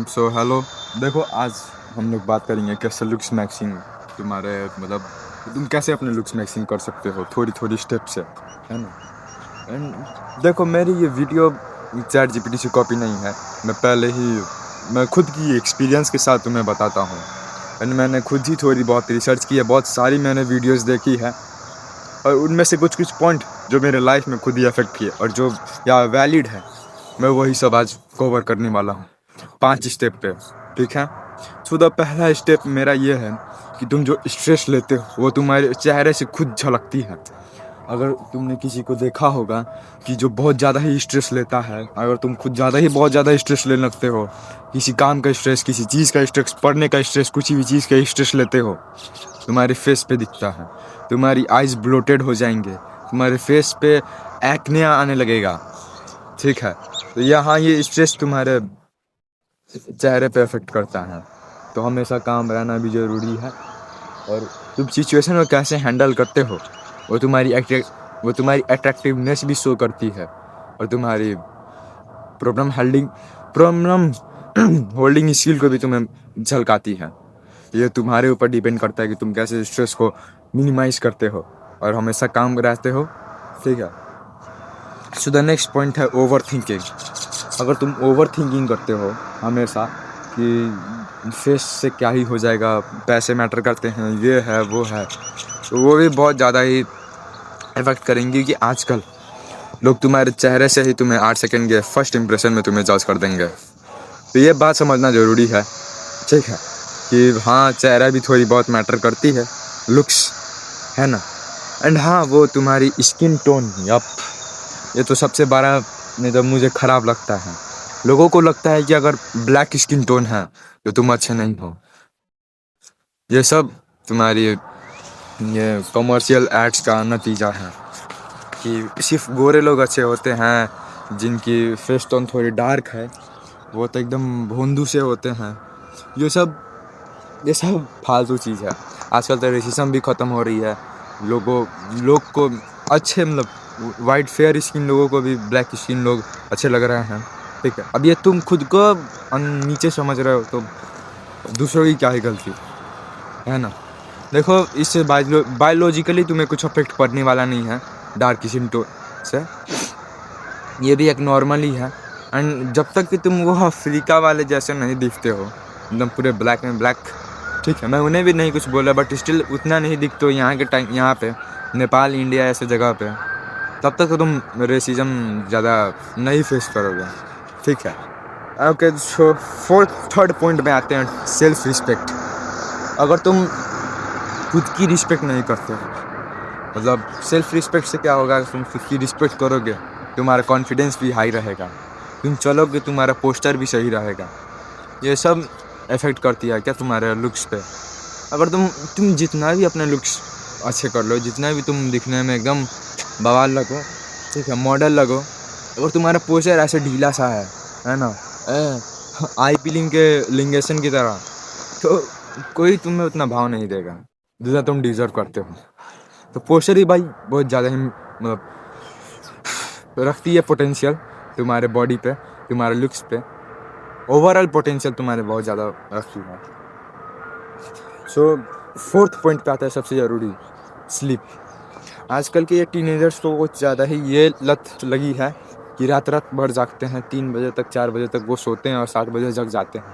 So hello. देखो, आज हम लोग बात करेंगे कैसे लुक्स मैक्सिंग तुम्हारे मतलब तुम कैसे अपने लुक्स मैक्सिंग कर सकते हो थोड़ी थोड़ी स्टेप से, है ना। एंड देखो, मेरी ये वीडियो चैट जीपीटी से कॉपी नहीं है। मैं खुद की एक्सपीरियंस के साथ तुम्हें बताता हूँ। एंड मैंने खुद ही थोड़ी बहुत रिसर्च की है, बहुत सारी मैंने वीडियोस देखी है, और उनमें से कुछ कुछ पॉइंट जो मेरे लाइफ में खुद ही अफेक्ट किए और जो या वैलिड है, मैं वही सब आज कवर करने वाला हूँ 5 स्टेप पे। ठीक है। सो द पहला स्टेप मेरा ये है कि तुम जो स्ट्रेस लेते हो वो तुम्हारे चेहरे से खुद झलकती है। अगर तुमने किसी को देखा होगा कि जो बहुत ज़्यादा ही स्ट्रेस लेता है, अगर तुम खुद बहुत ज़्यादा स्ट्रेस लेने लगते हो, किसी काम का स्ट्रेस, किसी चीज़ का स्ट्रेस, पढ़ने का स्ट्रेस, कुछ भी चीज़ का स्ट्रेस लेते हो, तुम्हारे फेस पे दिखता है। तुम्हारी आइज़ ब्लोटेड हो जाएंगे, तुम्हारे फेस पे एक्ने आने लगेगा। ठीक है। तो यहाँ ये स्ट्रेस तुम्हारे चेहरे पे अफेक्ट करता है, तो हमेशा काम रहना भी ज़रूरी है। और तुम सिचुएशन को कैसे हैंडल करते हो वो तुम्हारी अट्रैक्टिवनेस भी शो करती है, और तुम्हारी प्रॉब्लम होल्डिंग स्किल को भी तुम्हें झलकाती है। ये तुम्हारे ऊपर डिपेंड करता है कि तुम कैसे स्ट्रेस को मिनिमाइज करते हो और हमेशा काम रहते हो। ठीक है। सो द नेक्स्ट पॉइंट है ओवर थिंकिंग। अगर तुम ओवर थिंकिंग करते हो हमेशा कि फेस से क्या ही हो जाएगा, पैसे मैटर करते हैं, ये है वो है, तो वो भी बहुत ज़्यादा ही इफेक्ट करेंगी, क्योंकि आजकल लोग तुम्हारे चेहरे से ही तुम्हें 8 सेकंड के फर्स्ट इंप्रेशन में तुम्हें जज कर देंगे। तो ये बात समझना ज़रूरी है। ठीक है, कि हाँ, चेहरा भी थोड़ी बहुत मैटर करती है, लुक्स, है ना। एंड हाँ, वो तुम्हारी स्किन टोन, यप, ये तो सबसे बड़ा नहीं तो मुझे ख़राब लगता है। लोगों को लगता है कि अगर ब्लैक स्किन टोन है तो तुम अच्छे नहीं हो। ये सब तुम्हारी ये कमर्शियल एड्स का नतीजा है कि सिर्फ गोरे लोग अच्छे होते हैं, जिनकी फेस टोन थोड़ी डार्क है वो तो एकदम भोंदू से होते हैं। ये सब फालतू चीज़ है। आजकल तो रेसिज्म भी ख़त्म हो रही है। लोग को अच्छे मतलब वाइट फेयर स्किन लोगों को भी ब्लैक स्किन लोग अच्छे लग रहे हैं। ठीक है। अब ये तुम खुद को नीचे समझ रहे हो तो दूसरों की क्या ही गलती, है ना। देखो, इससे बायोलॉजिकली तुम्हें कुछ अफेक्ट पड़ने वाला नहीं है डार्क स्किन टोन से, ये भी एक नॉर्मल ही है। एंड जब तक कि तुम वो अफ्रीका वाले जैसे नहीं दिखते हो एकदम पूरे ब्लैक में ब्लैक, ठीक है, मैं उन्हें भी नहीं कुछ बोला, बट स्टिल उतना नहीं दिखते हो यहाँ पे नेपाल, इंडिया ऐसे जगह पे, तब तक तो तुम रेसिज्म ज़्यादा नहीं फेस करोगे। ठीक है। ओके, सो थर्ड पॉइंट में आते हैं, सेल्फ रिस्पेक्ट। अगर तुम खुद की रिस्पेक्ट नहीं करते हो, मतलब सेल्फ रिस्पेक्ट से क्या होगा, तुम खुद की रिस्पेक्ट करोगे, तुम्हारा कॉन्फिडेंस भी हाई रहेगा, तुम चलोगे, तुम्हारा पोस्टर भी सही रहेगा। ये सब इफेक्ट करती है क्या तुम्हारे लुक्स पे। अगर तुम जितना भी अपने लुक्स अच्छे कर लो, जितना भी तुम दिखने में एकदम बवाल लगो, ठीक है, मॉडल लगो, अगर तुम्हारा पोस्टर ऐसे ढीला सा है ना, आई पीलिंग के लिंगेशन की तरह, तो कोई तुम्हें उतना भाव नहीं देगा जितना तुम डिजर्व करते हो। तो पोस्टर ही भाई बहुत ज़्यादा ही मतलब रखती है पोटेंशियल तुम्हारे बॉडी पे, तुम्हारे लुक्स पे, ओवरऑल पोटेंशियल तुम्हारे बहुत ज़्यादा रखती है। सो फोर्थ पॉइंट पे आता है सबसे ज़रूरी, स्लीप। आजकल के ये टीनेजर्स को कुछ ज़्यादा ही ये लत लगी है कि रात रात भर जागते हैं, 3 बजे तक 4 बजे तक वो सोते हैं और 7 बजे जग जाते हैं,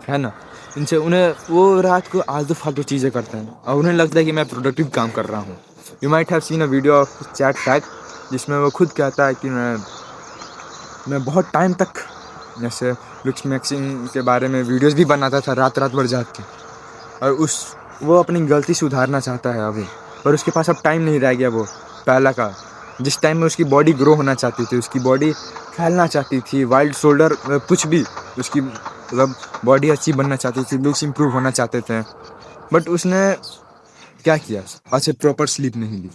है ना। इनसे उन्हें वो रात को आलतू फालतू चीज़ें करते हैं और उन्हें लगता है कि मैं प्रोडक्टिव काम कर रहा हूँ। You might have seen a video of chat tag, जिसमें वो खुद कहता है कि मैं बहुत टाइम तक जैसे लुक्स मैक्सिंग के बारे में वीडियोस भी बनाता था रात रात भर जाग के, और वो अपनी गलती सुधारना चाहता है अभी, पर उसके पास अब टाइम नहीं रह गया वो पहला का। जिस टाइम में उसकी बॉडी ग्रो होना चाहती थी, उसकी बॉडी फैलना चाहती थी, वाइड शोल्डर, कुछ भी उसकी मतलब बॉडी अच्छी बनना चाहती थी, लुक्स इम्प्रूव होना चाहते थे, बट उसने क्या किया, अच्छे प्रॉपर स्लीप नहीं दी,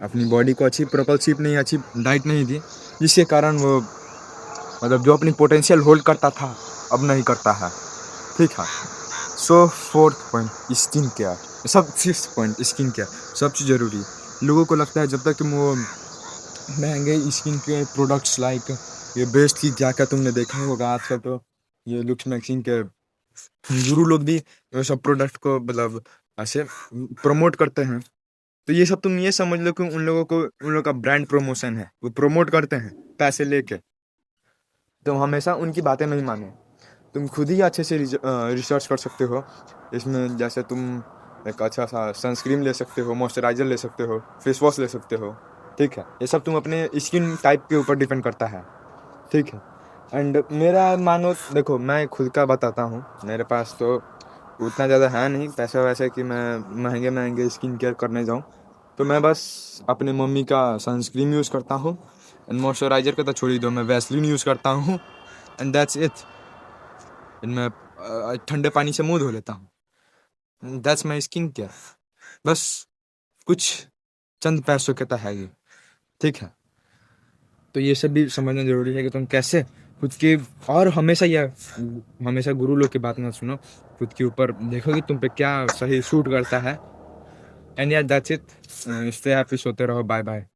अपनी बॉडी को अच्छी प्रॉपर स्लीप नहीं, अच्छी डाइट नहीं दी, जिसके कारण वो मतलब जो अपनी पोटेंशियल होल्ड करता था अब नहीं करता है। ठीक है। So fourth point, skin care. Fifth point, skin care सबसे ज़रूरी। लोगों को लगता है जब तक तुम वो महंगे स्किन के प्रोडक्ट्स लाइक ये बेस्ट की क्या क्या तुमने देखा होगा आजकल, तो ये लुक्स मैगज़ीन के गुरु लोग भी ये सब प्रोडक्ट को मतलब ऐसे प्रमोट करते हैं। तो ये सब तुम ये समझ लो कि उन लोगों का ब्रांड प्रमोशन है। वो प्रमोट करते हैं पैसे लेके। तुम हमेशा उनकी बातें नहीं मानो। तुम खुद ही अच्छे से रिसर्च कर सकते हो। इसमें जैसे तुम एक अच्छा सा सनस्क्रीन ले सकते हो, मॉइस्चराइज़र ले सकते हो, फेस वॉश ले सकते हो, ठीक है? ये सब तुम अपने स्किन टाइप के ऊपर डिपेंड करता है, ठीक है? एंड मेरा मानो देखो, मैं खुद का बताता हूँ, मेरे पास तो उतना ज़्यादा है नहीं पैसा वैसे कि मैं महँगे-महँगे स्किन केयर करने जाऊँ। तो मैं बस अपने मम्मी का सनस्क्रीन यूज़ करता हूँ एंड मॉइस्चराइज़र का तो छोड़ ही दो, मैं वैसलीन यूज़ करता हूँ एंड दैट्स इट। एंड मैं ठंडे पानी से मुँह धो लेता हूँ। That's my skin care. बस कुछ चंद पैसों का तो है ये, ठीक है? तो ये सब भी समझना ज़रूरी है कि तुम कैसे खुद के और हमेशा गुरु लोग की बात मत सुनो। खुद के ऊपर देखो कि तुम पे क्या सही सूट करता है। एंड या दैट्स इट। स्टे हैप्पी, सोते रहो। Bye bye.